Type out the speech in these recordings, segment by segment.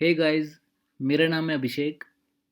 Hey guys, मेरा नाम है अभिषेक।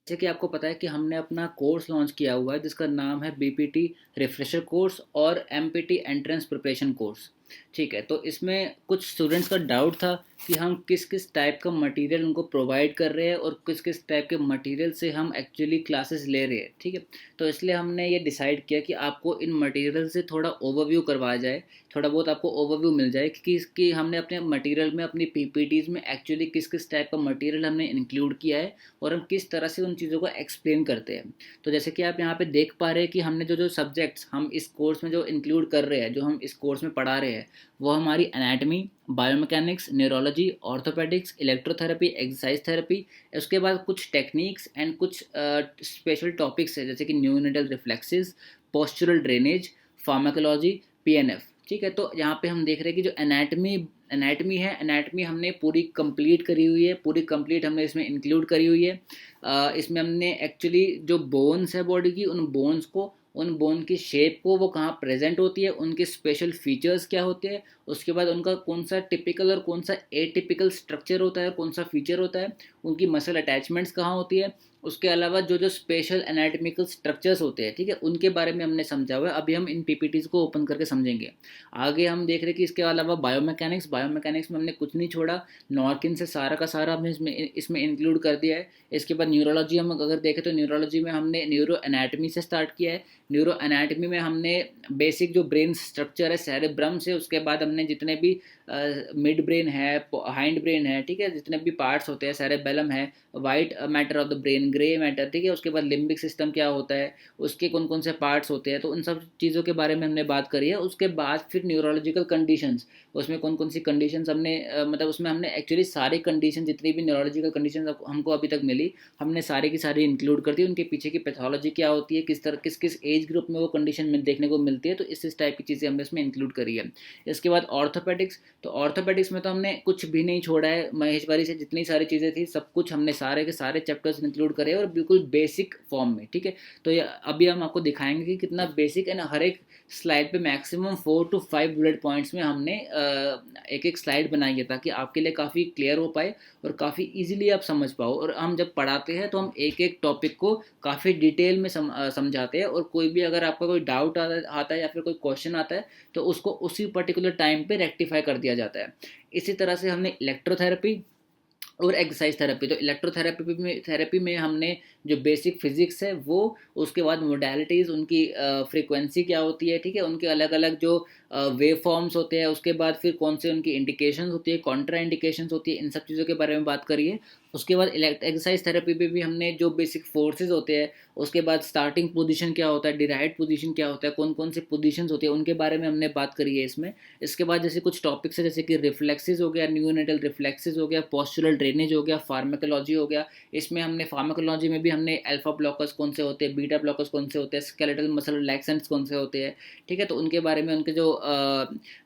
जैसे कि आपको पता है कि हमने अपना कोर्स लॉन्च किया हुआ है जिसका नाम है बीपीटी रिफ्रेशर कोर्स और एमपीटी एंट्रेंस प्रिपरेशन कोर्स। ठीक है, तो इसमें कुछ स्टूडेंट्स का डाउट था कि हम किस किस टाइप का मटेरियल उनको प्रोवाइड कर रहे हैं और किस किस टाइप के मटेरियल से हम एक्चुअली क्लासेस ले रहे हैं। ठीक है, तो इसलिए हमने ये डिसाइड किया कि आपको इन मटेरियल से थोड़ा ओवरव्यू करवाया जाए, थोड़ा बहुत आपको ओवरव्यू मिल जाए कि इसकी हमने अपने मटेरियल में, अपनी पीपीटीज़ में एक्चुअली किस किस टाइप का मटेरियल हमने इंक्लूड किया है और हम किस तरह से उन चीज़ों को एक्सप्लेन करते हैं। तो जैसे कि आप यहाँ पे देख पा रहे हैं कि हमने जो जो सब्जेक्ट्स हम इस कोर्स में जो इंक्लूड कर रहे हैं, जो हम इस कोर्स में पढ़ा रहे हैं, वो हमारी anatomy, biomechanics, neurology, orthopaedics, electrotherapy, exercise therapy. उसके बाद कुछ टेक्निक्स एंड कुछ स्पेशल टॉपिक्स है जैसे कि neuronal reflexes, postural drainage, pharmacology, PNF. ठीक है, तो यहाँ पे हम देख रहे हैं कि जो एनाटमी है, एनाटमी हमने पूरी कंप्लीट करी हुई है, पूरी कंप्लीट हमने इसमें इंक्लूड करी हुई है। इसमें हमने एक्चुअली जो बोन्स है बॉडी की, उन बोन की शेप को, वो कहाँ प्रेजेंट होती है, उनके स्पेशल फीचर्स क्या होते हैं, उसके बाद उनका कौन सा टिपिकल और कौन सा एटिपिकल स्ट्रक्चर होता है, कौन सा फीचर होता है, उनकी मसल अटैचमेंट्स कहाँ होती है, उसके अलावा जो जो स्पेशल एनाटमिकल स्ट्रक्चर्स होते हैं, ठीक है, उनके बारे में हमने समझा हुआ है। अभी हम इन पीपीटीज़ को ओपन करके समझेंगे। आगे हम देख रहे हैं कि इसके अलावा बायोमैकेनिक्स में हमने कुछ नहीं छोड़ा, नॉर्किन से सारा का सारा हमने इसमें इंक्लूड कर दिया है। इसके बाद न्यूरोलॉजी हम अगर देखें तो न्यूरोलॉजी में हमने न्यूरो एनाटमी से स्टार्ट किया है। न्यूरो एनाटमी में हमने बेसिक जो ब्रेन स्ट्रक्चर है सेरेब्रम से, उसके बाद हमने जितने भी मिड ब्रेन है, हाइंड ब्रेन है, ठीक है, जितने भी पार्ट्स होते हैं, सेरेबेलम है, white matter of the brain, grey matter, ठीक है, उसके बाद लिम्बिक सिस्टम क्या होता है, उसके कौन कौन से पार्ट्स होते हैं, तो उन सब चीज़ों के बारे में हमने बात करी है। उसके बाद फिर न्यूरोलॉजिकल कंडीशंस, उसमें कौन कौन सी कंडीशंस हमने मतलब उसमें हमने एक्चुअली सारी कंडीशन, जितनी भी न्यूरोलॉजिकल कंडीशन हमको अभी तक मिली, हमने सारी की सारी इंक्लूड कर दी। उनके पीछे की पैथोलॉजी क्या होती है, किस तरह किस किस एज ग्रुप में वो कंडीशन में देखने को मिलती है, तो इस टाइप की चीज़ें हमने इसमें इंक्लूड करी है। इसके बाद ऑर्थोपेडिक्स, तो ऑर्थोपेडिक्स में तो हमने कुछ भी नहीं छोड़ा है, महेशवरी से जितनी सारी चीज़ें थी सब कुछ हमने सारे के सारे चैप्टर्स इंक्लूड करे और बिल्कुल बेसिक फॉर्म में। ठीक है, तो ये अभी हम आपको दिखाएंगे कि कितना बेसिक है ना। हर एक स्लाइड पे मैक्सिमम 4 to 5 बुलेट पॉइंट्स में हमने एक एक स्लाइड बनाई है ताकि आपके लिए काफ़ी क्लियर हो पाए और काफ़ी इजीली आप समझ पाओ। और हम जब पढ़ाते हैं तो हम एक एक टॉपिक को काफ़ी डिटेल में समझाते हैं, और कोई भी अगर आपका कोई डाउट आता है या फिर कोई क्वेश्चन आता है तो उसको उसी पर्टिकुलर टाइम पे रेक्टिफाई कर दिया जाता है। इसी तरह से हमने इलेक्ट्रोथेरेपी और एक्सरसाइज थेरेपी, तो इलेक्ट्रोथेरेपी में हमने जो बेसिक फिजिक्स है वो, उसके बाद मोडालिटीज़, उनकी फ्रीक्वेंसी क्या होती है, ठीक है, उनके अलग अलग जो वेव फॉर्म्स होते हैं, उसके बाद फिर कौन से उनकी इंडिकेशंस होती है, कॉन्ट्रा इंडिकेशंस होती है, इन सब चीज़ों के बारे में बात करिए। उसके बाद एक्सरसाइज थेरेपी पे भी हमने जो बेसिक फोर्सेज होते हैं, उसके बाद स्टार्टिंग पोजीशन क्या होता है, डिराइड पोजीशन क्या होता है, कौन कौन सी पोजीशंस होती है, उनके बारे में हमने बात करी है इसमें। इसके बाद जैसे कुछ टॉपिक्स है जैसे कि रिफ्लेक्सेस हो गया, न्यूरोनल रिफ्लेक्सेस हो गया, पोस्चरल ड्रेनेज हो गया, फार्माकोलॉजी हो गया। इसमें हमने फार्माकोलॉजी में भी हमने अल्फा ब्लॉकर्स कौन से होते हैं, बीटा ब्लॉकर्स कौन से होते हैं, स्केलेटल मसल रिलैक्सेंट्स कौन से होते हैं, ठीक है, तो उनके बारे में, उनके जो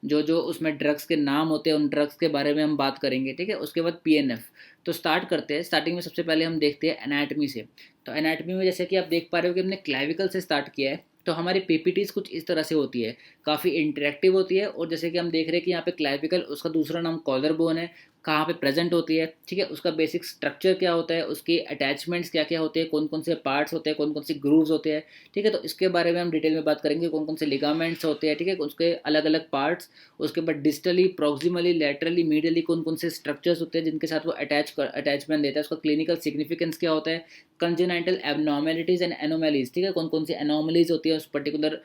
जो उसमें ड्रग्स के नाम होते हैं, उन ड्रग्स के बारे में हम बात करेंगे। ठीक है, उसके बाद पीएनएफ। तो स्टार्ट करते हैं। स्टार्टिंग में सबसे पहले हम देखते हैं एनाटमी से। तो एनाटमी में जैसे कि आप देख पा रहे हो कि हमने क्लैविकल से स्टार्ट किया है। तो हमारी पीपीटीज कुछ इस तरह से होती है, काफ़ी इंटरेक्टिव होती है। और जैसे कि हम देख रहे हैं कि यहाँ पे क्लैविकल, उसका दूसरा नाम कॉलर बोन है, कहाँ पे प्रेजेंट होती है, ठीक है, उसका बेसिक स्ट्रक्चर क्या होता है, उसके अटैचमेंट्स क्या क्या होते हैं, कौन कौन से पार्ट्स होते हैं, कौन कौन से ग्रूव्स होते हैं, ठीक है, तो इसके बारे में हम डिटेल में बात करेंगे, कौन कौन से लिगामेंट्स होते हैं, ठीक है, उसके अलग अलग पार्ट्स। उसके बाद डिस्टली, प्रॉक्सिमली, लेटरली, मीडियली कौन कौन से स्ट्रक्चर्स होते हैं जिनके साथ वो अटैचमेंट देता है, उसका क्लिनिकल सिग्निफिकेंस क्या होता है, कंजेनाइटल एबनॉर्मेलिटीज़ एंड एनोमैलीज, ठीक है, कौन कौन सी एनोमलीज होती है उस पर्टिकुलर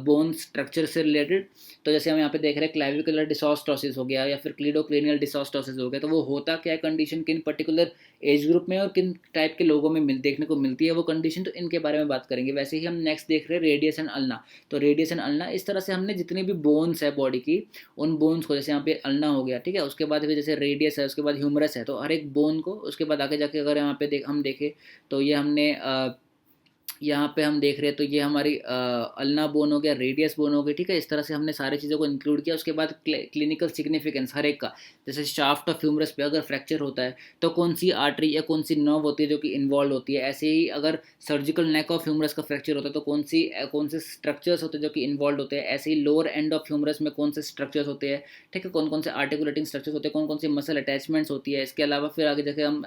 बोन स्ट्रक्चर से रिलेटेड। तो जैसे हम यहाँ पे देख रहे हैं क्लैविकुलर डिसॉस्टोसिस हो गया या फिर क्लीडोक्रेनियल डिसॉस्टोसिस हो गया, तो वो होता क्या है कंडीशन, किन पर्टिकुलर एज ग्रुप में और किन टाइप के लोगों में देखने को मिलती है वो कंडीशन, तो इनके बारे में बात करेंगे। वैसे ही हम नेक्स्ट देख रहे हैं रेडियस एंड अल्ना। तो रेडियस एंड अल्ना, इस तरह से हमने जितनी भी बोन्स है बॉडी की, उन बोन्स को, जैसे यहाँ पे अल्ना हो गया, ठीक है, उसके बाद फिर जैसे रेडियस है, उसके बाद ह्यूमरस है, तो हर एक बोन को, उसके बाद आगे जाके अगर यहाँ पे हम देखें तो ये हमने यहाँ पे हम देख रहे हैं तो ये हमारी अल्ना बोन हो गया, रेडियस बोन हो गई, ठीक है। इस तरह से हमने सारी चीज़ों को इंक्लूड किया। उसके बाद क्लिनिकल सिग्निफिकेंस हर एक का, जैसे शाफ्ट ऑफ ह्यूमरस पे अगर फ्रैक्चर होता है तो कौन सी आर्टरी या कौन सी नर्व होती है जो कि इन्वॉल्व होती है। ऐसे ही अगर सर्जिकल नेक ऑफ ह्यूमरस का फ्रैक्चर होता है तो कौन से स्ट्रक्चर्स होते हैं जो कि इन्वॉल्व होते हैं। ऐसे ही लोअर एंड ऑफ ह्यूमरस में कौन से स्ट्रक्चर्स होते हैं, ठीक है, कौन कौन से आर्टिकुलेटिंग स्ट्रक्चर्स होते हैं, कौन कौन सी मसल अटैचमेंट्स होती है। इसके अलावा फिर आगे जाके हम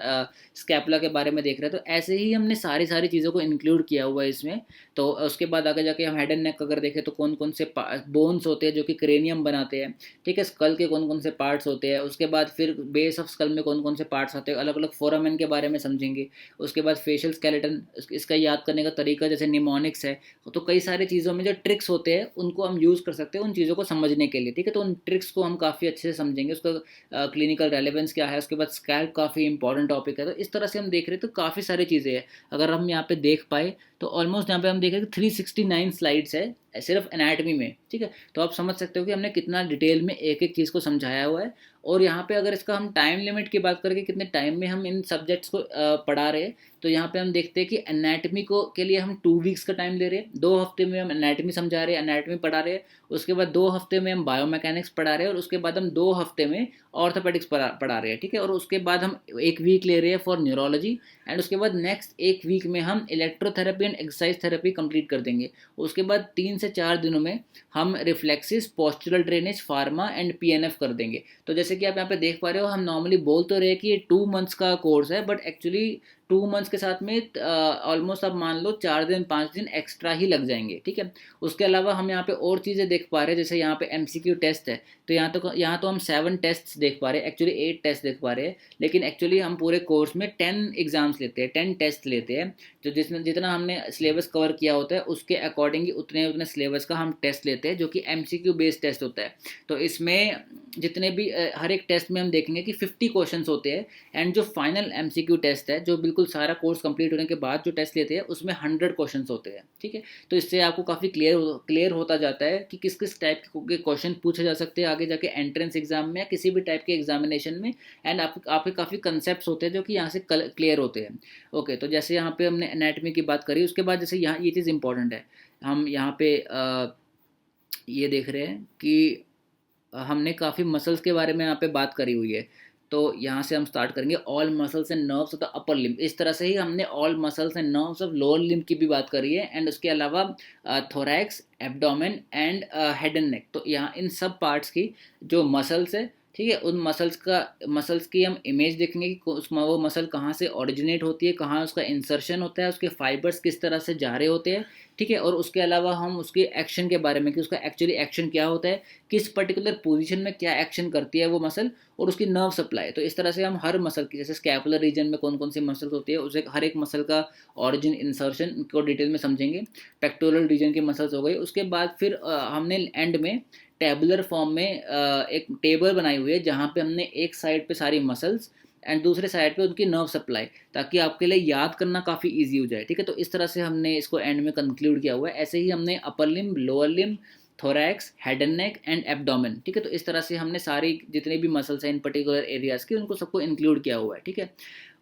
स्कैपुला के बारे में देख रहे हैं। तो ऐसे ही हमने सारी सारी चीज़ों को इंक्लूड किया हुआ है इसमें। तो उसके बाद आगे जाके हम हेड एंड नेक अगर देखें तो कौन कौन से बोन्स होते हैं जो कि क्रेनियम बनाते हैं, ठीक है, स्कल के कौन कौन से पार्ट्स होते हैं। उसके बाद फिर बेस ऑफ स्कल में कौन कौन से पार्ट्स आते हैं, अलग अलग फोरामेन के बारे में समझेंगे। उसके बाद फेशियल स्केलेटन, इसका याद करने का तरीका जैसे निमोनिक्स है। तो कई सारी चीज़ों में जो ट्रिक्स होते हैं उनको हम यूज़ कर सकते हैं उन चीज़ों को समझने के लिए, ठीक है। तो उन ट्रिक्स को हम काफ़ी अच्छे से समझेंगे, उसका क्लिनिकल रेलेवेंस क्या है। उसके बाद स्कैल्प काफ़ी इंपॉर्टेंट टॉपिक है। तो इस तरह से हम देख रहे हैं तो काफ़ी सारी चीज़ें हैं। अगर हम यहाँ पे देख पाए तो ऑलमोस्ट यहाँ पे हम देखें कि 369 स्लाइड्स है सिर्फ एनाटमी में, ठीक है। तो आप समझ सकते हो कि हमने कितना डिटेल में एक एक चीज़ को समझाया हुआ है। और यहाँ पे अगर इसका हम टाइम लिमिट की बात करें कि कितने टाइम में हम इन सब्जेक्ट्स को पढ़ा रहे हैं, तो यहाँ पे हम देखते हैं कि एनाटमी को के लिए हम 2 वीक्स का टाइम ले रहे हैं। 2 हफ्ते में हम एनाटमी समझा रहे हैं, एनाटमी पढ़ा रहे हैं। उसके बाद 2 हफ्ते में हम बायोमैकेनिक्स पढ़ा रहे हैं, और उसके बाद हम 2 हफ्ते में ऑर्थोपेडिक्स पढ़ा रहे हैं, ठीक है। और उसके बाद हम 1 वीक ले रहे हैं फॉर न्यूरोलॉजी, एंड उसके बाद नेक्स्ट 1 वीक में हम electrotherapy and exercise therapy complete कर देंगे। उसके बाद 3 से 4 दिनों में हम reflexes, postural drainage, pharma and PNF कर देंगे। तो जैसे कि आप यहाँ पे देख पा रहे हो, हम नॉर्मली बोल तो रहे कि ये 2 मंथ्स का कोर्स है, बट एक्चुअली 2 मंथ्स के साथ में ऑलमोस्ट आप मान लो 4 दिन 5 दिन एक्स्ट्रा ही लग जाएंगे, ठीक है। उसके अलावा हम यहाँ पे और चीज़ें देख पा रहे हैं, जैसे यहाँ पे एमसीक्यू टेस्ट है। तो यहाँ तो हम 7 टेस्ट देख पा रहे हैं, एक्चुअली 8 टेस्ट देख पा रहे हैं। लेकिन एक्चुअली हम पूरे कोर्स में 10 एग्जाम्स लेते हैं, 10 टेस्ट लेते हैं। जो जितना हमने सिलेबस कवर किया होता है उसके अकॉर्डिंग ही उतने उतने सिलेबस का हम टेस्ट लेते हैं, जो कि एमसीक्यू बेस्ड टेस्ट होता है। तो इसमें जितने भी हर एक टेस्ट में हम देखेंगे कि 50 क्वेश्चंस होते हैं। एंड जो फाइनल एमसीक्यू टेस्ट है, जो बिल्कुल सारा कोर्स कंप्लीट होने के बाद जो टेस्ट लेते हैं, उसमें 100 क्वेश्चंस होते हैं, ठीक है। तो इससे आपको काफ़ी क्लियर होता जाता है कि किस किस टाइप के क्वेश्चन पूछे जा सकते हैं आगे जाके एंट्रेंस एग्जाम में या किसी भी टाइप के एग्जामिनेशन में। एंड आपके काफ़ी कंसेप्ट होते हैं जो कि यहाँ से क्लियर होते हैं। ओके, तो जैसे यहाँ पे हमने एनाटमी की बात करी, उसके बाद जैसे यहाँ ये चीज़ इंपॉर्टेंट है, हम यहाँ पे ये देख रहे हैं कि हमने काफ़ी मसल्स के बारे में यहाँ पे बात करी हुई है। तो यहाँ से हम स्टार्ट करेंगे all muscles and nerves of the upper limb. इस तरह से ही हमने all muscles and nerves of lower limb की भी बात करी है। एंड उसके अलावा thorax, abdomen and head and neck. तो यहाँ इन सब पार्ट्स की जो मसल्स है, ठीक है, उन मसल्स की हम इमेज देखेंगे कि वो मसल कहाँ से ओरिजिनेट होती है, कहाँ उसका इंसर्शन होता है, उसके फाइबर्स किस तरह से जा रहे होते हैं, ठीक है। और उसके अलावा हम उसके एक्शन के बारे में कि उसका एक्चुअली एक्शन क्या होता है, किस पर्टिकुलर पोजीशन में क्या एक्शन करती है वो मसल, और उसकी नर्व सप्लाई। तो इस तरह से हम हर मसल की, जैसे स्कैपुलर रीजन में कौन कौन सी मसल्स होती है, उसे हर एक मसल का ऑरिजिन, इंसर्शन को डिटेल में समझेंगे। पेक्टोरल रीजन की मसल्स हो गई। उसके बाद फिर हमने एंड में टेबुलर फॉर्म में एक टेबल बनाई हुई है, जहाँ पे हमने एक साइड पे सारी मसल्स एंड दूसरे साइड पे उनकी नर्व सप्लाई, ताकि आपके लिए याद करना काफ़ी इजी हो जाए, ठीक है। तो इस तरह से हमने इसको एंड में कंक्लूड किया हुआ है। ऐसे ही हमने upper limb, lower limb, thorax, head and neck and abdomen, ठीक है। तो इस तरह से हमने सारी जितने भी मसल्स हैं इन पर्टिकुलर एरियाज़ की, उनको सबको इंक्लूड किया हुआ है, ठीक है।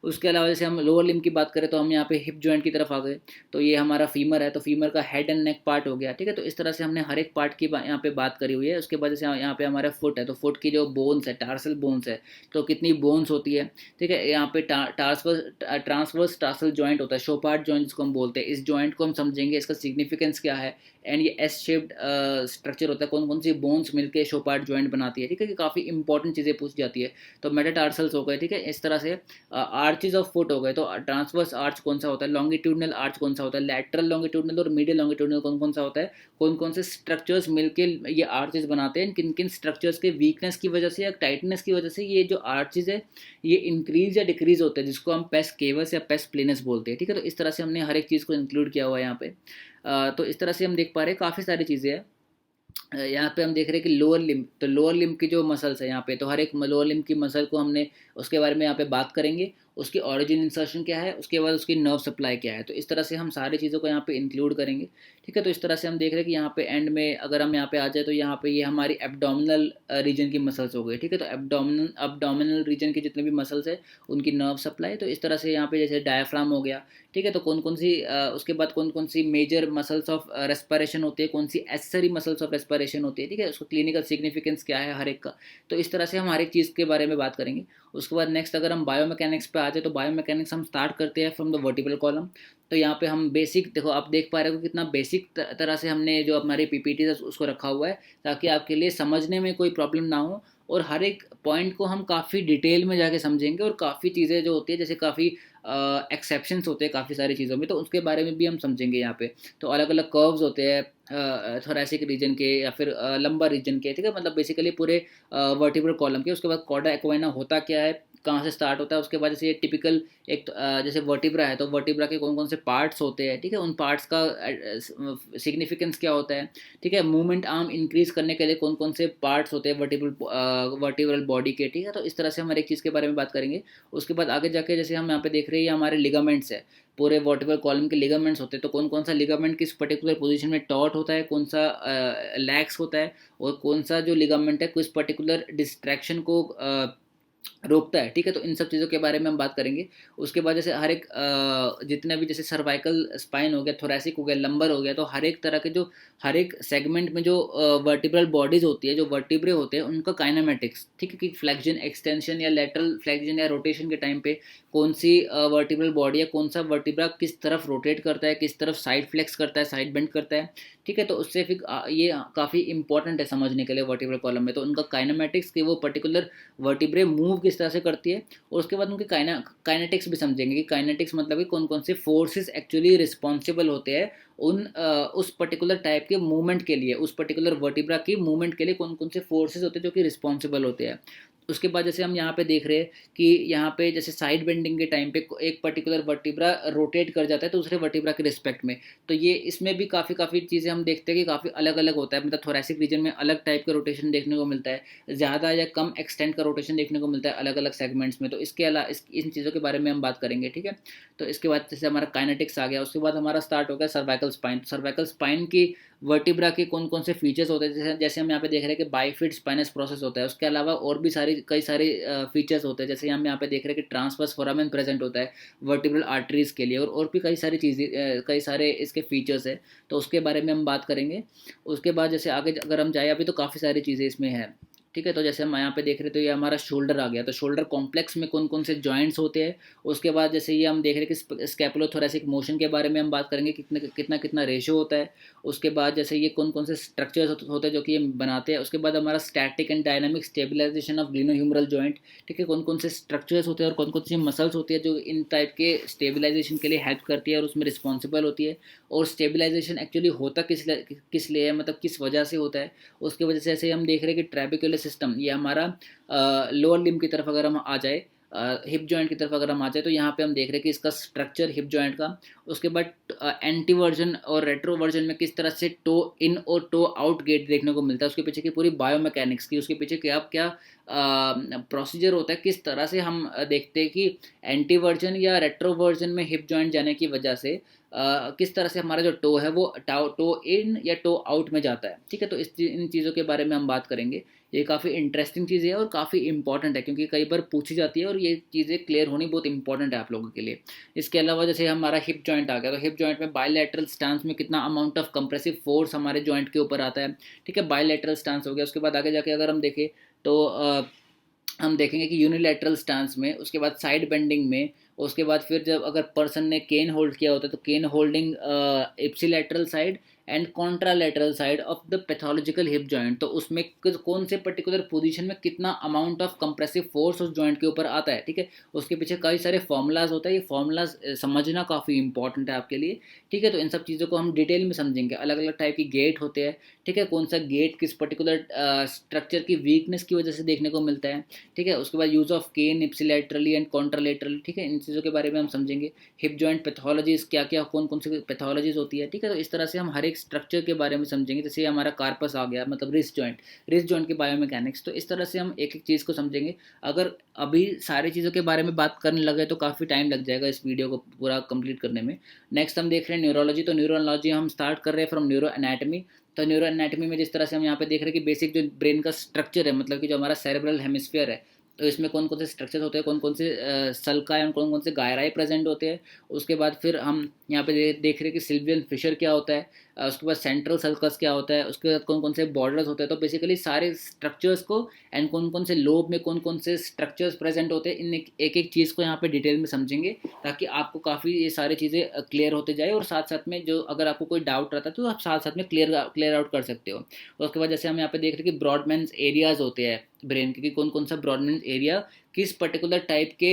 उसके अलावा जैसे हम लोअर लिम्ब की बात करें तो हम यहाँ पे हिप जॉइंट की तरफ आ गए। तो ये हमारा फीमर है, तो फीमर का हेड एंड नेक पार्ट हो गया, ठीक है। तो इस तरह से हमने हर एक पार्ट की यहाँ पे बात करी हुई है। उसके बाद जैसे यहाँ पे हमारा फुट है, तो फुट की जो बोन्स है, टार्सल बोन्स है, तो कितनी बोन्स होती है, ठीक है। यहाँ पे ट्रांसवर्स टार्सल जॉइंट होता है, शोपार्ट जॉइंट जिसको हम बोलते हैं। इस जॉइंट को हम समझेंगे, इसका सिग्निफिकेंस क्या है। एंड ये एस शेप्ड स्ट्रक्चर होता है, कौन कौन सी बोन्स मिलकर शोपार्ट जॉइंट बनाती है, ठीक है। कि काफ़ी इंपॉर्टेंट चीज़ें पूछ जाती है। तो मेटाटार्सल्स हो गए, ठीक है। इस तरह से आर्चेज ऑफ फुट हो गए, तो ट्रांसवर्स आर्च कौन सा होता है, लॉन्गिट्यूडनल आर्च कौन सा होता है, लैटरल लॉन्गिट्यूडनल और मीडियल लॉन्गिट्यूडनल कौन कौन सा होता है, कौन कौन से स्ट्रक्चर्स मिलके ये आर्चेज बनाते हैं, किन किन स्ट्रक्चर्स के वीकनेस की वजह से या टाइटनेस की वजह से ये जो आर्चेज है ये इंक्रीज या डिक्रीज होते हैं, जिसको हम पेस केवस या पेस प्लेनस बोलते हैं, ठीक है। तो इस तरह से हमने हर एक चीज़ को इंक्लूड किया हुआ है यहाँ पे। तो इस तरह से हम देख पा रहे हैं काफ़ी सारी चीज़ें हैं। यहाँ पे हम देख रहे हैं कि लोअर लिम्ब, तो लोअर लिम्ब की जो मसल्स है यहाँ पे, तो हर एक लोअर लिम्ब की मसल को हमने उसके बारे में यहाँ पे बात करेंगे। उसकी ऑरिजिन इंसर्शन क्या है, उसके बाद उसकी नर्व सप्लाई क्या है। तो इस तरह से हम सारी चीज़ों को यहाँ पे इंक्लूड करेंगे। ठीक है, तो इस तरह से हम देख रहे हैं कि यहाँ पे एंड में अगर हम यहाँ पे आ जाए तो यहाँ पे ये हमारी एब्डोमिनल रीजन की मसल्स हो गई। ठीक है, तो एब्डोमिनल रीजन के जितने भी मसल्स है उनकी नर्व सप्लाई। तो इस तरह से यहाँ पे जैसे डायफ्राम हो गया। ठीक है, तो कौन कौन सी उसके बाद कौन कौन सी मेजर मसल्स ऑफ रेस्पिरेशन होती है, कौन सी एसेसरी मसल्स ऑफ रेस्पिरेशन होती है। ठीक है, उसको क्लिनिकल सिग्निफिकेंस क्या है हर एक का। तो इस तरह से हम हर एक चीज़ के बारे में बात करेंगे। उसके बाद नेक्स्ट अगर हम बायोमैकेनिक्स पे आ जाए तो बायोमैकेनिक्स हम स्टार्ट करते हैं फ्रॉम द वर्टिब्रल कॉलम। तो यहाँ पे हम बेसिक देखो, आप देख पा रहे हो कितना बेसिक तरह से हमने जो हमारी पीपीटी है उसको रखा हुआ है, ताकि आपके लिए समझने में कोई प्रॉब्लम ना हो। और हर एक पॉइंट को हम काफ़ी डिटेल में जाके समझेंगे, और काफ़ी चीज़ें जो होती है जैसे काफ़ी एक्सेप्शंस होते हैं काफ़ी सारी चीज़ों में, तो उसके बारे में भी हम समझेंगे यहाँ पे। तो अलग अलग कर्व्स होते हैं थोरेसिक रीजन के या फिर लंबर रीजन के। ठीक है, मतलब बेसिकली पूरे वर्टिब्रल कॉलम के। उसके बाद कॉर्डा एक्वाइना होता क्या है, कहाँ से स्टार्ट होता है। उसके बाद जैसे ये टिपिकल एक जैसे वर्टिब्रा है, तो वर्टिब्रा के कौन कौन से पार्ट्स होते हैं। ठीक है, उन पार्ट्स का सिग्निफिकेंस क्या होता है। ठीक है, मूवमेंट आर्म इंक्रीज करने के लिए कौन कौन से पार्ट्स होते हैं वर्टिब्रल बॉडी के। ठीक है, तो इस तरह से हम हर एक चीज़ के बारे में बात करेंगे। उसके बाद आगे जाके जैसे हम यहाँ पे देख रहे हैं, ये हमारे लिगामेंट्स है, पूरे वर्टिब्रल कॉलम के लिगामेंट्स होते हैं। तो कौन कौन सा लिगामेंट किस पर्टिकुलर पोजीशन में टॉट होता है, कौन सा लैक्स होता है, और कौन सा जो लिगामेंट है किस पर्टिकुलर डिस्ट्रैक्शन को रोकता है। ठीक है, तो इन सब चीज़ों के बारे में हम बात करेंगे। उसके बाद जैसे हर एक जितने भी जैसे सर्वाइकल स्पाइन हो गया, थोरेसिक हो गया, लंबर हो गया, तो हर एक तरह के जो हर एक सेगमेंट में जो वर्टिब्रल बॉडीज होती है, जो वर्टिब्रे होते हैं, उनका काइनेमेटिक्स। ठीक है, कि फ्लेक्जन एक्सटेंशन या लेटरल फ्लेक्जन या रोटेशन के टाइम पे कौन सी वर्टिब्रल बॉडी या कौन सा वर्टिब्रा किस तरफ रोटेट करता है, किस तरफ साइड फ्लेक्स करता है, साइड बेंड करता है। ठीक है, तो उससे फिर ये काफ़ी इंपॉर्टेंट है समझने के लिए वर्टिब्रल कॉलम में। तो उनका काइनेमेटिक्स कि वो पर्टिकुलर वर्टिब्रे मूव किस तरह से करती है। और उसके बाद उनके काइनेटिक्स भी समझेंगे कि काइनेटिक्स मतलब कि कौन कौन से फोर्सेस एक्चुअली रिस्पॉन्सिबल होते हैं उस पर्टिकुलर टाइप के मूवमेंट के लिए, उस पर्टिकुलर वर्टिब्रा की मूवमेंट के लिए कौन कौन से फोर्सेस होते हैं जो कि रिस्पॉन्सिबल होते हैं। उसके बाद जैसे हम यहाँ पे देख रहे हैं कि यहाँ पे जैसे साइड बेंडिंग के टाइम पे एक पर्टिकुलर वर्टिब्रा रोटेट कर जाता है दूसरे वर्टिब्रा के रिस्पेक्ट में। तो ये इसमें भी काफ़ी चीज़ें हम देखते हैं कि काफ़ी अलग अलग होता है। मतलब थोरेसिक रीजन में अलग टाइप का रोटेशन देखने को मिलता है, ज़्यादा या कम एक्सटेंट का रोटेशन देखने को मिलता है अलग अलग सेगमेंट्स में। तो इसके अलावा इन चीज़ों के बारे में हम बात करेंगे। ठीक है, तो इसके बाद जैसे हमारा काइनेटिक्स आ गया, उसके बाद हमारा स्टार्ट हो गया सर्वाइकल स्पाइन। सर्वाइकल स्पाइन की वर्टिब्रा के कौन कौन से फीचर्स होते हैं, जैसे हम यहाँ पे देख रहे हैं कि बाइफिड स्पाइनस प्रोसेस होता है। उसके अलावा और भी कई सारे फीचर्स होते हैं, जैसे हम यहाँ पे देख रहे हैं कि ट्रांसवर्स फोरामेन प्रेजेंट होता है वर्टिब्रल आर्टरीज के लिए, और भी कई सारी चीज़ें कई सारे इसके फीचर्स है। तो उसके बारे में हम बात करेंगे। उसके बाद जैसे आगे अगर हम जाए, अभी तो काफ़ी सारी चीज़ें इसमें है। ठीक है, तो जैसे हम यहाँ पे देख रहे हैं तो ये हमारा शोल्डर आ गया। तो शोल्डर कॉम्प्लेक्स में कौन कौन से जॉइंट्स होते हैं। उसके बाद जैसे ये हम देख रहे हैं कि स्कैपुलोथोरेसिक मोशन के बारे में हम बात करेंगे, कितना कितना रेशियो होता है। उसके बाद जैसे ये कौन कौन से स्ट्रक्चर्स होते हैं जो कि ये बनाते हैं। उसके बाद हमारा static and dynamic stabilisation of glenohumeral joint. ठीक है, कौन कौन से स्ट्रक्चर्स होते हैं और कौन कौन सी मसल्स होती है जो इन टाइप के स्टेबिलाईजेशन के लिए हेल्प करती है और उसमें रिस्पॉन्सिबल होती है। और स्टेबिलाईजेशन एक्चुअली होता किस लिए है, मतलब किस वजह से होता है। उसकी वजह से ऐसे हम देख रहे हैं कि ट्रेबिकुलर सिस्टम, ये हमारा लोअर लिम्ब की तरफ अगर हम आ जाए, हिप जॉइंट की तरफ अगर हम आ जाए, तो यहाँ पे हम देख रहे हैं कि इसका स्ट्रक्चर हिप जॉइंट का। उसके बाद एंटी वर्जन और रेट्रो वर्जन में किस तरह से टो इन और टो आउट गेट देखने को मिलता है। उसके पीछे की पूरी बायोमैकेनिक्स की, उसके पीछे क्या क्या प्रोसीजर होता है, किस तरह से हम देखते हैं कि एंटी वर्जन या रेट्रो वर्जन में हिप जॉइंट जाने की वजह से किस तरह से हमारा जो टो है वो टो इन या टो आउट में जाता है। ठीक है, तो इन चीज़ों के बारे में हम बात करेंगे। ये काफ़ी इंटरेस्टिंग चीज़ है और काफ़ी इंपॉर्टेंट है, क्योंकि कई बार पूछी जाती है और ये चीज़ें क्लियर होनी बहुत इंपॉर्टेंट है आप लोगों के लिए। इसके अलावा जैसे हमारा हिप जॉइंट आ गया, तो हिप जॉइंट में बायलैटरल स्टांस में कितना अमाउंट ऑफ कंप्रेसिव फोर्स हमारे जॉइंट के ऊपर आता है। ठीक है, बायलैटरल स्टांस हो गया। उसके बाद आगे जाके अगर हम देखें तो हम देखेंगे कि यूनिलैटरल स्टांस में, उसके बाद साइड बेंडिंग में, उसके बाद फिर जब अगर पर्सन ने केन होल्ड किया होता है तो cane holding ipsilateral side and contralateral side of the pathological hip joint. तो उसमें कौन से पर्टिकुलर पोजीशन में कितना अमाउंट ऑफ कंप्रेसिव फोर्स उस जॉइंट के ऊपर आता है। ठीक है, उसके पीछे कई सारे फॉर्मूलाज होता है, ये फॉर्मूलाज समझना काफ़ी इंपॉर्टेंट है आपके लिए। ठीक है, तो इन सब चीज़ों को हम डिटेल में समझेंगे। अलग अलग टाइप की गेट होते हैं। ठीक है, कौन सा गेट किस पर्टिकुलर स्ट्रक्चर की वीकनेस की वजह से देखने को मिलता है। ठीक है, उसके बाद यूज़ ऑफ केन इप्सिलैटरली एंड कॉन्ट्रालैटरली। ठीक है, इन चीज़ों के बारे में हम समझेंगे। हिप जॉइंट पैथोलॉजीज क्या क्या, कौन कौन सी पैथोलॉजीज होती है। ठीक है, तो इस तरह से हम हर एक एक स्ट्रक्चर के बारे में समझेंगे, जैसे हमारा कार्पस आ गया, मतलब रिस्ट जॉइंट की बायोमैकेनिक्स। तो इस तरह से हम एक एक चीज़ को समझेंगे। अगर अभी सारी चीज़ों के बारे में बात करने लगे तो काफ़ी टाइम लग जाएगा इस वीडियो को पूरा कंप्लीट करने में। नेक्स्ट हम देख रहे हैं न्यूरोलॉजी। तो न्यूरोलॉजी हम स्टार्ट कर रहे हैं फ्रॉम न्यूरो एनाटमी। तो न्यूरो एनाटमी में जिस तरह से हम यहाँ पे देख रहे हैं कि बेसिक जो ब्रेन का स्ट्रक्चर है, मतलब कि जो हमारा सेरेब्रल हेमिस्फीयर है, तो इसमें कौन कौन से स्ट्रक्चर्स होते हैं, कौन कौन से सल्का एंड कौन कौन से गायराई प्रेजेंट होते हैं। उसके बाद फिर हम यहाँ पे देख रहे हैं कि सिल्वियन फिशर क्या होता है, उसके बाद सेंट्रल सल्कस क्या होता है, उसके बाद कौन कौन से बॉर्डर्स होते हैं। तो बेसिकली सारे स्ट्रक्चर्स को एंड कौन कौन से लोब में कौन कौन से स्ट्रक्चर्स प्रेजेंट होते हैं, इन एक एक चीज़ को यहाँ पे डिटेल में समझेंगे, ताकि आपको काफ़ी ये सारी चीज़ें क्लियर होते जाए। और साथ साथ में जो अगर आपको कोई डाउट रहता है तो आप साथ साथ में क्लियर आउट कर सकते हो। और उसके बाद जैसे हम यहाँ पे देख रहे हैं कि ब्रॉडमैन्स एरियाज होते हैं ब्रेन के, कि कौन कौन सा ब्रॉडमैन्स एरिया किस पर्टिकुलर टाइप के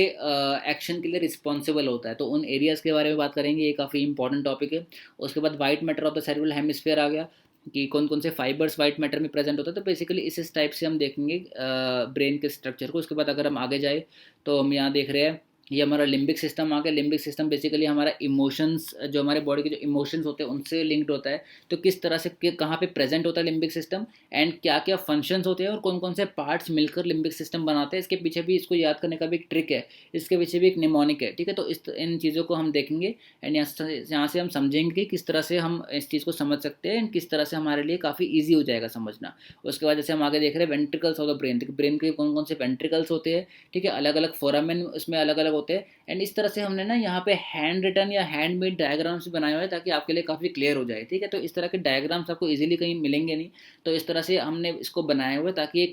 एक्शन के लिए रिस्पॉन्सिबल होता है। तो उन एरियाज़ के बारे में बात करेंगे, ये काफ़ी इंपॉर्टेंट टॉपिक है। उसके बाद white matter of the cerebral hemisphere आ गया, कि कौन कौन से फाइबर्स वाइट मैटर में प्रेजेंट होता है। तो बेसिकली इस टाइप से हम देखेंगे ब्रेन के स्ट्रक्चर को। उसके बाद अगर हम आगे जाए तो हम यहाँ देख रहे हैं, ये हमारा लिम्बिक सिस्टम आ गया। लिम्बिक सिस्टम बेसिकली हमारा इमोशंस, जो हमारे बॉडी के जो इमोशंस होते हैं उनसे लिंक्ड होता है। तो किस तरह से कहाँ पे प्रेजेंट होता है लिम्बिक सिस्टम, एंड क्या क्या फंक्शंस होते हैं और कौन कौन से पार्ट्स मिलकर लिम्बिक सिस्टम बनाते हैं। इसके पीछे भी, इसको याद करने का भी एक ट्रिक है, इसके पीछे भी एक निमोनिक है, ठीक है। तो इन चीज़ों को हम देखेंगे एंड यहाँ से हम समझेंगे कि किस तरह से हम इस चीज़ को समझ सकते हैं एंड किस तरह से हमारे लिए काफ़ी ईजी हो जाएगा समझना। उसके बाद जैसे हम आगे देख रहे हैं ventricles of the brain, brain के कौन कौन से वेंट्रिकल्स होते हैं, ठीक है। अलग अलग फोरामेन इसमें अलग अलग होते हैं। एंड इस तरह से हमने ना यहाँ पे हैंड रिटन या हैंड मेड डायग्राम्स भी बनाए हुए हैं, ताकि आपके लिए काफ़ी क्लियर हो जाए, ठीक है। तो इस तरह के डायग्राम्स आपको इजीली कहीं मिलेंगे नहीं, तो इस तरह से हमने इसको बनाए हुए ताकि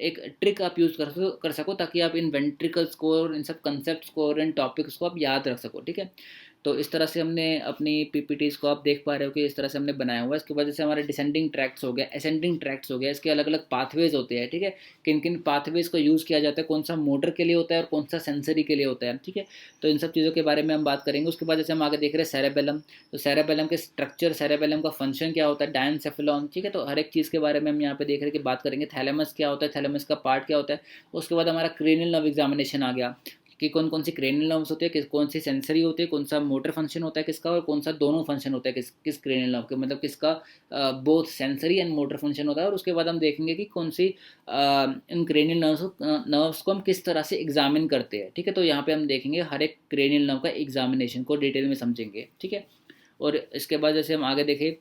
एक ट्रिक आप यूज़ कर सको, ताकि आप इन वेंट्रिकल्स को और इन सब कंसेप्ट को और इन टॉपिक्स को आप याद रख सको, ठीक है। तो इस तरह से हमने अपनी पीपीटीज़ को आप देख पा रहे हो कि इस तरह से हमने बनाया हुआ है। इसके वजह से हमारे डिसेंडिंग ट्रैक्ट्स हो गया, असेंडिंग ट्रैक्ट्स हो गया, इसके अलग अलग पाथवेज होते हैं, ठीक है। किन किन पाथवेज को यूज़ किया जाता है, कौन सा मोटर के लिए होता है और कौन सा सेंसरी के लिए होता है, ठीक है। तो इन सब चीज़ों के बारे में हम बात करेंगे। उसके बाद जैसे हम आगे देख रहे हैं सेरेबेलम, तो सेरेबेलम के स्ट्रक्चर, सेरेबेलम का फंक्शन क्या होता है, डायनसेफेलॉन, ठीक है। तो हर एक चीज़ के बारे में हम यहाँ पे देख रहे हैं कि बात करेंगे। थैलेमस क्या होता है, थैलेमस का पार्ट क्या होता है। उसके बाद हमारा क्रेनियल नर्व एग्जामिनेशन आ गया, कि कौन कौन सी क्रेनियल नर्व्स होते हैं, कौन सी सेंसरी होती है, कौन सा मोटर फंक्शन होता है किसका, और कौन सा दोनों फंक्शन होता है किस क्रेनियल नर्व के, मतलब किसका both sensory and motor function होता है। और उसके बाद हम देखेंगे कि कौन सी इन क्रेनियल नर्व्स को हम किस तरह से एग्जामिन करते हैं, ठीक है। तो यहाँ पे हम देखेंगे हर एक क्रेनियल नर्व का एग्जामिनेशन को डिटेल में समझेंगे, ठीक है। और इसके बाद जैसे हम आगे देखें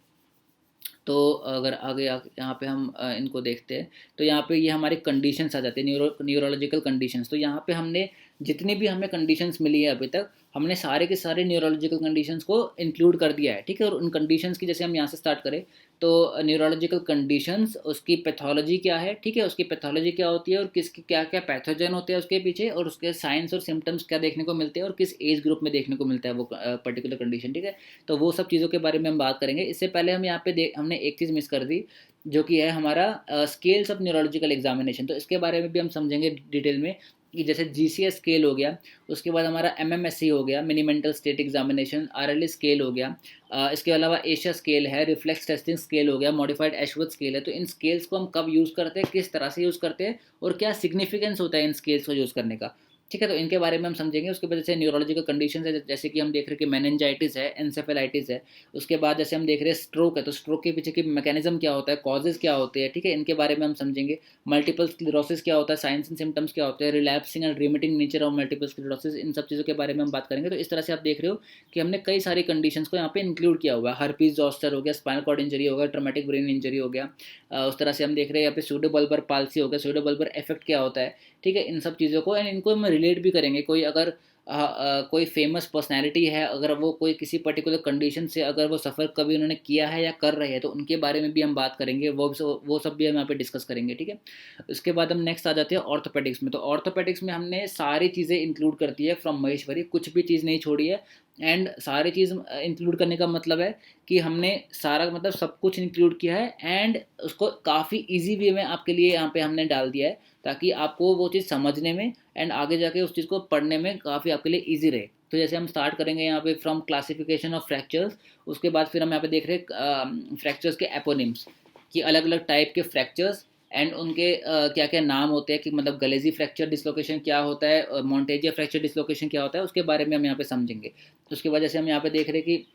तो अगर आगे यहाँ पे हम इनको देखते हैं, तो यहाँ पे ये हमारी कंडीशंस आ जाती है, न्यूरोलॉजिकल कंडीशंस। तो यहाँ पे हमने जितनी भी हमें कंडीशंस मिली है अभी तक, हमने सारे के सारे न्यूरोलॉजिकल कंडीशंस को इंक्लूड कर दिया है, ठीक है। और उन कंडीशंस की जैसे हम यहाँ से स्टार्ट करें तो न्यूरोलॉजिकल कंडीशंस, उसकी पैथोलॉजी क्या है, ठीक है, उसकी पैथोलॉजी क्या होती है और किसके क्या क्या पैथोजन होते हैं उसके पीछे, और उसके साइंस और सिम्टम्स क्या देखने को मिलते हैं और किस एज ग्रुप में देखने को मिलता है वो पर्टिकुलर कंडीशन, ठीक है। तो वो सब चीज़ों के बारे में हम बात करेंगे। इससे पहले हम यहाँ पे हमने एक चीज़ मिस कर दी, जो कि है हमारा स्केल्स ऑफ न्यूरोलॉजिकल एग्जामिनेशन। तो इसके बारे में भी हम समझेंगे डिटेल में, कि जैसे जीसीएस स्केल हो गया, उसके बाद हमारा एमएमएससी हो गया, mini mental state examination, RLE scale हो गया, इसके अलावा एशिया स्केल है, रिफ्लेक्स टेस्टिंग स्केल हो गया, मॉडिफाइड एशवर्थ स्केल है। तो इन स्केल्स को हम कब यूज़ करते हैं, किस तरह से यूज़ करते हैं और क्या सिग्निफिकेंस होता है इन स्केल्स को यूज़ करने का, ठीक है। तो इनके बारे में हम समझेंगे। उसके बाद जैसे न्यूरोलॉजिकल कंडीशन है, जैसे कि हम देख रहे हैं कि मेनिंजाइटिस है, एंसेफेलाइटिस है। उसके बाद जैसे हम देख रहे हैं स्ट्रोक है, तो स्ट्रोक के पीछे की मैकेनिज्म क्या होता है, कॉजेज क्या होते हैं, ठीक है, इनके बारे में हम समझेंगे। मल्टीपल स्क्लेरोसिस क्या होता है, साइंस एंड सिम्टम्स क्या होते हैं, relapsing and remitting nature of multiple sclerosis, इन सब चीज़ों के बारे में हम बात करेंगे। तो इस तरह से आप देख रहे हो कि हमने कई सारी कंडीशंस को यहाँ पे इंक्लूड किया हुआ है। हर्पीज जोस्टर हो गया, स्पाइनल कॉर्ड इंजरी हो गया, ट्रॉमेटिक ब्रेन इंजरी हो गया, उस तरह से हम देख रहे हैं यहाँ पे सूडोबल्बर पाल्सी हो गया, सूडोबल्बर इफेक्ट क्या होता है, ठीक है। इन सब चीज़ों को एंड इनको हम रिलेट भी करेंगे। कोई अगर कोई फेमस पर्सनैलिटी है, अगर वो कोई किसी पर्टिकुलर कंडीशन से अगर वो सफ़र कभी उन्होंने किया है या कर रहे हैं, तो उनके बारे में भी हम बात करेंगे। वो सब भी हम यहाँ पे डिस्कस करेंगे, ठीक है। उसके बाद हम नेक्स्ट आ जाते हैं ऑर्थोपेडिक्स में। तो ऑर्थोपेडिक्स में हमने सारी चीज़ें इंक्लूड कर दी है फ्रॉम महेश्वरी, कुछ भी चीज़ नहीं छोड़ी है। एंड सारी चीज़ इंक्लूड करने का मतलब है कि हमने सारा मतलब सब कुछ इंक्लूड किया है एंड उसको काफ़ी इजी वे में आपके लिए यहाँ पे हमने डाल दिया है, ताकि आपको वो चीज़ समझने में एंड आगे जाके उस चीज़ को पढ़ने में काफ़ी आपके लिए ईजी रहे। तो जैसे हम स्टार्ट करेंगे यहाँ पे फ्रॉम क्लासिफिकेशन ऑफ फ्रैक्चर्स। उसके बाद फिर हम यहाँ पे देख रहे हैं फ्रैक्चर्स के एपोनिम्स, कि अलग अलग टाइप के फ्रैक्चर्स एंड उनके क्या क्या नाम होते हैं, कि मतलब गलेजी फ्रैक्चर डिसलोकेशन क्या होता है, मोंटेजिया फ्रैक्चर डिसलोकेशन क्या होता है, उसके बारे में हम यहाँ पे समझेंगे। उसके बाद जैसे हम यहाँ पे देख रहे हैं कि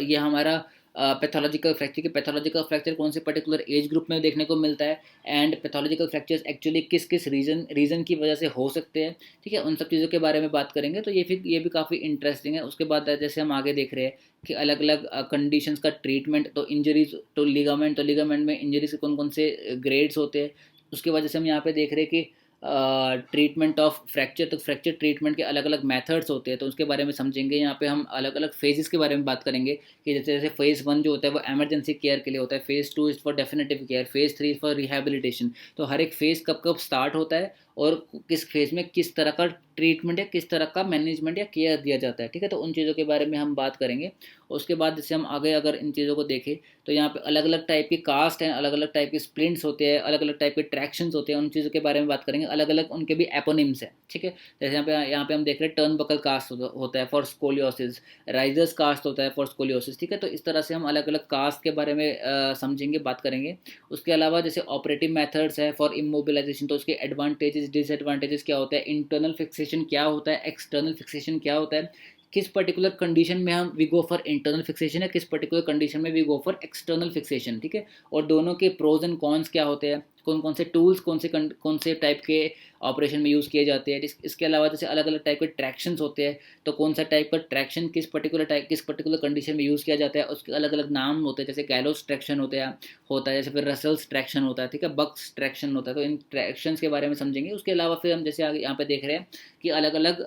ये हमारा पैथोलॉजिकल फ्रैक्चर कि पैथोलॉजिकल फ्रैक्चर कौन से पर्टिकुलर एज ग्रुप में देखने को मिलता है, एंड पैथोलॉजिकल फ्रैक्चर्स एक्चुअली किस किस रीज़न की वजह से हो सकते हैं, ठीक है, उन सब चीज़ों के बारे में बात करेंगे। तो ये भी काफ़ी इंटरेस्टिंग है। उसके बाद जैसे हम आगे देख रहे हैं कि अलग अलग कंडीशंस का ट्रीटमेंट, तो इंजरीज, तो लिगामेंट में इंजरीज के कौन कौन से ग्रेड्स होते हैं। उसके बाद जैसे हम यहाँ पे देख रहे हैं कि ट्रीटमेंट ऑफ फ्रैक्चर, तो फ्रैक्चर ट्रीटमेंट के अलग अलग मेथड्स होते हैं, तो उसके बारे में समझेंगे। यहाँ पे हम अलग अलग फेजेस के बारे में बात करेंगे कि जैसे जैसे फेज़ 1 जो होता है वो एमरजेंसी केयर के लिए होता है, phase 2 is for definitive care, phase 3 is for rehabilitation. तो हर एक फेज़ कब कब स्टार्ट होता है और किस फेज़ में किस तरह का ट्रीटमेंट या किस तरह का मैनेजमेंट या केयर दिया जाता है, ठीक है, तो उन चीज़ों के बारे में हम बात करेंगे। उसके बाद जैसे हम आगे अगर इन चीज़ों को देखें तो यहाँ पे अलग अलग टाइप की कास्ट हैं, अलग अलग टाइप के स्प्लिंट्स होते हैं, अलग अलग टाइप के ट्रैक्शंस होते हैं, उन चीज़ों के बारे में बात करेंगे। अलग अलग उनके भी एपोनिम्स हैं, ठीक है। जैसे यहाँ पे हम देख रहे हैं टर्न बकल कास्ट होता है फॉर स्कोलियोसिस, राइजर्स कास्ट होता है फॉर स्कोलियोसिस, ठीक है। तो इस तरह से हम अलग अलग कास्ट के बारे में समझेंगे, बात करेंगे। उसके अलावा जैसे ऑपरेटिव मेथड्स है फॉर इमोबिलाइजेशन, तो उसके एडवांटेजेस डिसएडवांटेजेस क्या होता है, इंटरनल फिक्सेशन क्या होता है, एक्सटर्नल फिक्सेशन क्या होता है, किस पर्टिकुलर कंडीशन में हम we go for internal fixation है, किस पर्टिकुलर कंडीशन में we go for external fixation, ठीक है। और दोनों के प्रोज एंड कॉन्स क्या होते हैं, कौन कौन से टूल्स कौन से टाइप के ऑपरेशन में यूज़ किए जाते हैं। इसके अलावा जैसे अलग अलग टाइप के ट्रैक्शंस होते हैं, तो कौन सा टाइप का ट्रैक्शन किस पर्टिकुलर कंडीशन में यूज़ किया जाता है, उसके अलग अलग नाम होते हैं। जैसे गैलोस ट्रैक्शन होता है, जैसे फिर रसल्स ट्रैक्शन होता है, ठीक है, बक्स ट्रैक्शन होता है। तो इन ट्रैक्शंस के बारे में समझेंगे। उसके अलावा फिर हम जैसे आगे यहाँ पे देख रहे हैं कि अलग अलग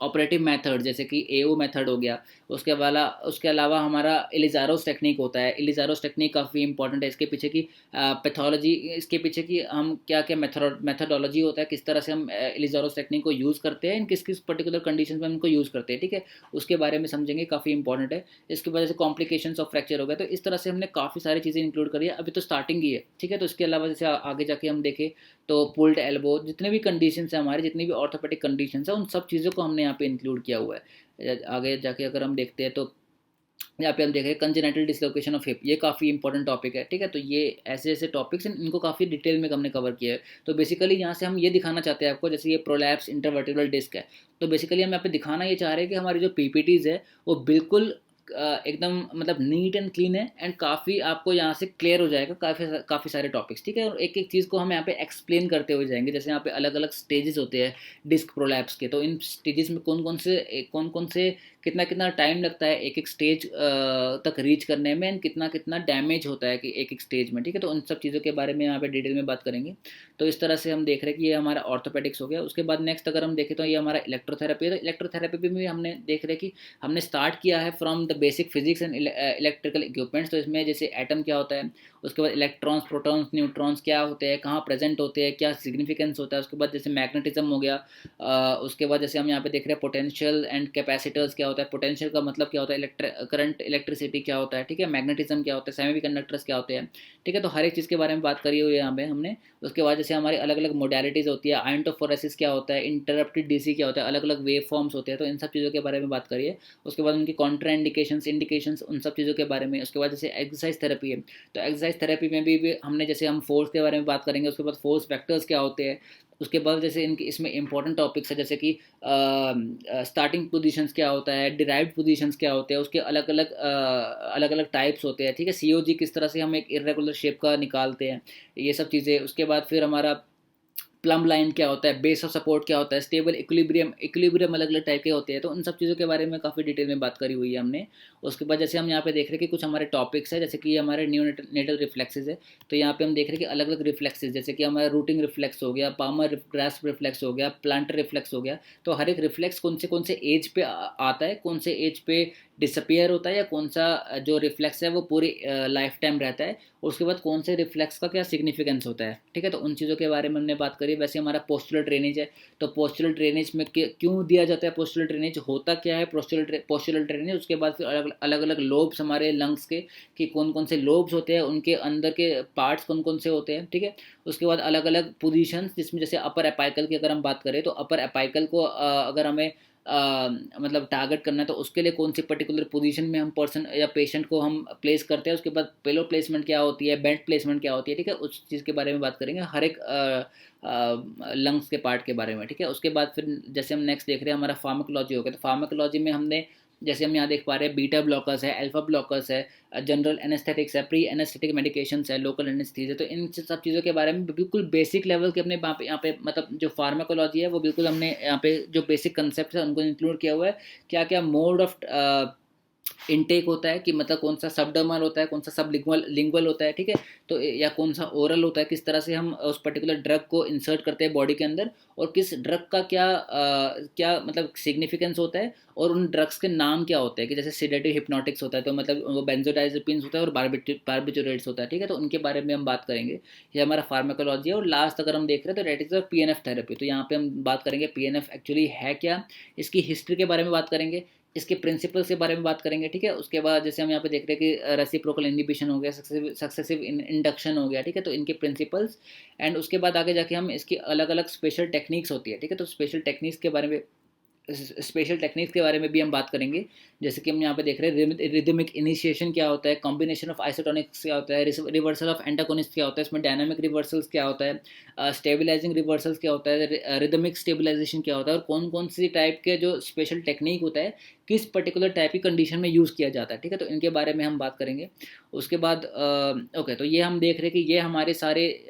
ऑपरेटिव मेथड, जैसे कि एओ मेथड हो गया। उसके अलावा हमारा एलिजारोस टेक्निक होता है। एलिजारोस टेक्निक काफ़ी इंपॉर्टेंट है। इसके पीछे की पैथोलॉजी, इसके पीछे की हम क्या क्या मेथडोलॉजी होता है, किस तरह से हम एलिजारोस टेक्निक को यूज़ करते हैं, किस किस पर्टिकुलर कंडीशन में हम इनको यूज़ करते हैं, ठीक है, उसके बारे में समझेंगे, काफ़ी इंपॉर्टेंट है। इसकी वजह से कॉम्प्लिकेशंस ऑफ फ्रैक्चर हो गया। तो इस तरह से हमने काफ़ी सारी चीज़ें इंक्लूड करी है, अभी तो स्टार्टिंग ही है, ठीक है। तो इसके अलावा जैसे आगे जाके हम देखें तो पुल्ड एल्बो, जितने भी कंडीशन है हमारे, जितनी भी ऑर्थोपेडिक कंडीशन है, उन सब चीज़ों को हमने यहाँ पे इंक्लूड किया हुआ है। आगे जाके अगर हम देखते हैं तो यहाँ पे हम देख रहे हैं कंजेनाइटल डिसलोकेशन ऑफ हिप, ये काफ़ी इंपॉर्टेंट टॉपिक है, ठीक है। तो ये ऐसे ऐसे टॉपिक्स हैं, इनको काफ़ी डिटेल में हमने कवर किया है। तो बेसिकली यहाँ से हम ये दिखाना चाहते हैं आपको, जैसे ये प्रोलैप्स इंटरवर्टिब्रल डिस्क है, तो बेसिकली हम यहाँ पे दिखाना ये चाह रहे हैं कि हमारी जो पीपीटीज़ है वो बिल्कुल एकदम मतलब नीट एंड क्लीन है, एंड काफ़ी आपको यहाँ से क्लियर हो जाएगा काफ़ी सारे टॉपिक्स, ठीक है। और एक एक चीज़ को हम यहाँ पे एक्सप्लेन करते हुए जाएंगे। जैसे यहाँ पे अलग अलग स्टेजेस होते हैं डिस्क प्रोलैप्स के, तो इन स्टेजेस में कौन कौन से कितना कितना टाइम लगता है एक एक स्टेज तक रीच करने में, एंड कितना कितना डैमेज होता है कि एक एक स्टेज में, ठीक है। तो उन सब चीज़ों के बारे में यहाँ पे डिटेल में बात करेंगे। तो इस तरह से हम देख रहे हैं कि ये हमारा ऑर्थोपेडिक्स हो गया। उसके बाद नेक्स्ट अगर हम देखें तो ये हमारा इलेक्ट्रोथेरेपी है। तो इलेक्ट्रोथेरेपी में भी हमने देख रहे हैं कि हमने स्टार्ट किया है from the basic physics and electrical equipments. तो इसमें जैसे एटम क्या होता है, उसके बाद इलेक्ट्रॉन्स, प्रोटॉन्स, न्यूट्रॉन्स क्या होते हैं, कहाँ प्रेजेंट होते हैं, क्या सिग्निफिकेंस होता है। उसके बाद जैसे मैग्नेटिज्म हो गया। उसके बाद जैसे हम यहाँ पे देख रहे हैं पोटेंशियल एंड कैपेसिटर्स क्या होता है, पोटेंशियल का मतलब क्या होता है, करंट इलेक्ट्रिसिटी क्या होता है, ठीक है, मैग्नेटिज्म क्या होता है, सेमी कंडक्टर्स क्या होते हैं, ठीक है। तो हर एक चीज़ के बारे में बात करी हुई है यहाँ पे हमने। उसके बाद जैसे हमारी अलग अलग मोडालिटीज़ होती है, आयंटोफोरेसिस क्या होता है, इंटरप्टेड डीसी क्या होता है, अलग अलग वेव फॉर्म्स होते हैं, तो इन सब चीज़ों के बारे में बात करिए। उसके बाद उनकी कॉन्ट्रा इंडिकेशंस, उन सब चीज़ों के बारे में। उसके बाद जैसे एक्सरसाइज थेरेपी है, तो एक्सरसाइज थेरेपी में भी हमने जैसे हम फोर्स के बारे में बात करेंगे। उसके बाद फोर्स वेक्टर्स क्या होते हैं। उसके बाद जैसे इनके इसमें इंपॉर्टेंट टॉपिक्स है, जैसे कि स्टार्टिंग पोजीशंस क्या होता है, डिराइव्ड पोजीशंस क्या होते हैं, उसके अलग अलग टाइप्स होते हैं, ठीक है, सीओजी किस तरह से हम एक इरेगुलर शेप का निकालते हैं, ये सब चीज़ें। उसके बाद फिर हमारा प्लम लाइन क्या होता है, बेस ऑफ सपोर्ट क्या होता है, स्टेबल इक्विलिब्रियम अलग अलग टाइप के होते हैं। तो उन सब चीज़ों के बारे में काफ़ी डिटेल में बात करी हुई है हमने। उसके बाद जैसे हम यहाँ पे देख रहे हैं कि कुछ हमारे टॉपिक्स है, जैसे कि हमारे न्यूनेटल रिफ्लेक्सेस है। तो यहाँ पे हम देख रहे हैं कि अलग अलग रिफ्लेक्सेस, जैसे कि हमारा रूटिंग रिफ्लेक्स हो गया, पामर ग्रास्प रिफ्लेक्स हो गया, प्लांटर रिफ्लेक्स हो गया। तो हर एक रिफ्लेक्स कौन से एज पे आता है, कौन से एज पे डिसअपियर होता है, या कौन सा जो रिफ्लेक्स है वो पूरी लाइफ टाइम रहता है। उसके बाद कौन से रिफ्लेक्स का क्या सिग्निफिकेंस होता है, ठीक है। तो उन चीज़ों के बारे में हमने बात करी। वैसे हमारा पोस्चुलर ड्रेनेज है, तो पोस्चुलर ड्रेनेज में क्यों दिया जाता है, पोस्चुलर ड्रेनेज होता क्या है, पोस्चुलर ड्रेनेज। उसके बाद फिर अलग अलग लोब्स हमारे लंग्स के, कि कौन कौन से लोब्स होते हैं, उनके अंदर के पार्ट्स कौन कौन से होते हैं, ठीक है। उसके बाद अलग अलग पोजीशंस, जिसमें जैसे अपर एपाइकल की अगर हम बात करें, तो अपर एपाइकल को अगर हमें मतलब टारगेट करना है, तो उसके लिए कौन सी पर्टिकुलर पोजीशन में हम पर्सन या पेशेंट को हम प्लेस करते हैं। उसके बाद पेलो प्लेसमेंट क्या होती है, बेड प्लेसमेंट क्या होती है, ठीक है, उस चीज़ के बारे में बात करेंगे, हर एक लंग्स के पार्ट के बारे में, ठीक है। उसके बाद फिर जैसे हम नेक्स्ट देख रहे हैं हमारा फार्माकोलॉजी हो गया। तो फार्माकोलॉजी में हमने जैसे हम यहाँ देख पा रहे हैं बीटा ब्लॉकर्स है, अल्फा ब्लॉकर्स है, जनरल एनेस्थेटिक्स है, प्री एनेस्थेटिक मेडिकेशंस है, लोकल एनेस्थीसिया। तो इन सब चीज़ों के बारे में बिल्कुल बेसिक लेवल के अपने यहाँ पे मतलब जो फार्माकोलॉजी है वो बिल्कुल हमने यहाँ पे जो बेसिक कंसेप्ट है उनको इंक्लूड किया हुआ है। क्या क्या मोड ऑफ इनटेक होता है कि मतलब कौन सा सबडर्मल होता है, कौन सा सब लिंगुअल होता है, ठीक है, तो या कौन सा ओरल होता है, किस तरह से हम उस पर्टिकुलर ड्रग को इंसर्ट करते हैं बॉडी के अंदर, और किस ड्रग का क्या मतलब सिग्निफिकेंस होता है, और उन ड्रग्स के नाम क्या होते हैं कि जैसे सिडेटिव हिप्नोटिक्स होता है तो मतलब वो बेंजोडाइजेपिन्स होता है, और बारबिटूरेट्स होता है, ठीक है, तो उनके बारे में हम बात करेंगे। ये हमारा फार्माकोलॉजी है। और लास्ट अगर हम देख रहे हैं तो that is the PNF therapy. तो यहाँ पे हम बात करेंगे पीएनएफ एक्चुअली है क्या, इसकी हिस्ट्री के बारे में बात करेंगे, इसके प्रिंसिपल्स के बारे में बात करेंगे, ठीक है। उसके बाद जैसे हम यहाँ पे देख रहे हैं कि रेसिप्रोकल इनहिबिशन हो गया, सक्सेसिव इंडक्शन हो गया, ठीक है, तो इनके प्रिंसिपल्स। एंड उसके बाद आगे जाके हम इसकी अलग अलग स्पेशल टेक्निक्स होती है, ठीक है, तो स्पेशल टेक्निक्स के बारे में भी हम बात करेंगे। जैसे कि हम यहाँ पे देख रहे हैं रिदमिक इनिशिएशन क्या होता है, कॉम्बिनेशन ऑफ आइसोटोनिक्स क्या होता है, रिवर्सल ऑफ एंटागोनिस्ट क्या होता है, इसमें डायनामिक रिवर्सल्स क्या होता है, स्टेबलाइजिंग रिवर्सल्स क्या होता है, रिदमिक स्टेबलाइजेशन क्या होता है, और कौन कौन सी टाइप के जो स्पेशल टेक्निक होता है किस पर्टिकुलर टाइप की कंडीशन में यूज़ किया जाता है, ठीक है, तो इनके बारे में हम बात करेंगे। उसके बाद ओके, तो ये हम देख रहे हैं कि ये हमारे सारे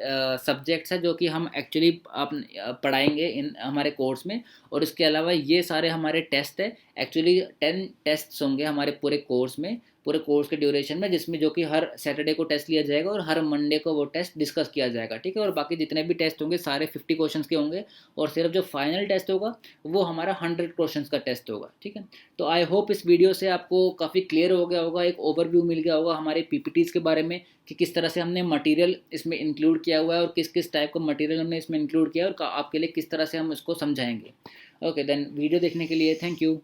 सब्जेक्ट्स हैं जो कि हम एक्चुअली पढ़ाएंगे इन हमारे कोर्स में। और इसके अलावा ये सारे हमारे टेस्ट है, एक्चुअली 10 टेस्ट होंगे हमारे पूरे कोर्स में, पूरे कोर्स के ड्यूरेशन में, जिसमें जो कि हर सैटरडे को टेस्ट लिया जाएगा और हर मंडे को वो टेस्ट डिस्कस किया जाएगा, ठीक है। और बाकी जितने भी टेस्ट होंगे सारे 50 क्वेश्चंस के होंगे, और सिर्फ जो फाइनल टेस्ट होगा वो हमारा 100 क्वेश्चंस का टेस्ट होगा, ठीक है। तो आई होप इस वीडियो से आपको काफ़ी क्लियर हो गया होगा, एक ओवरव्यू मिल गया होगा हमारे पीपीटीज़ के बारे में कि किस तरह से हमने मटेरियल इसमें इंक्लूड किया हुआ है और किस किस टाइप का मटेरियल हमने इसमें इंक्लूड किया है, और आपके लिए किस तरह से हम इसको समझाएंगे। ओके देन, वीडियो देखने के लिए थैंक यू।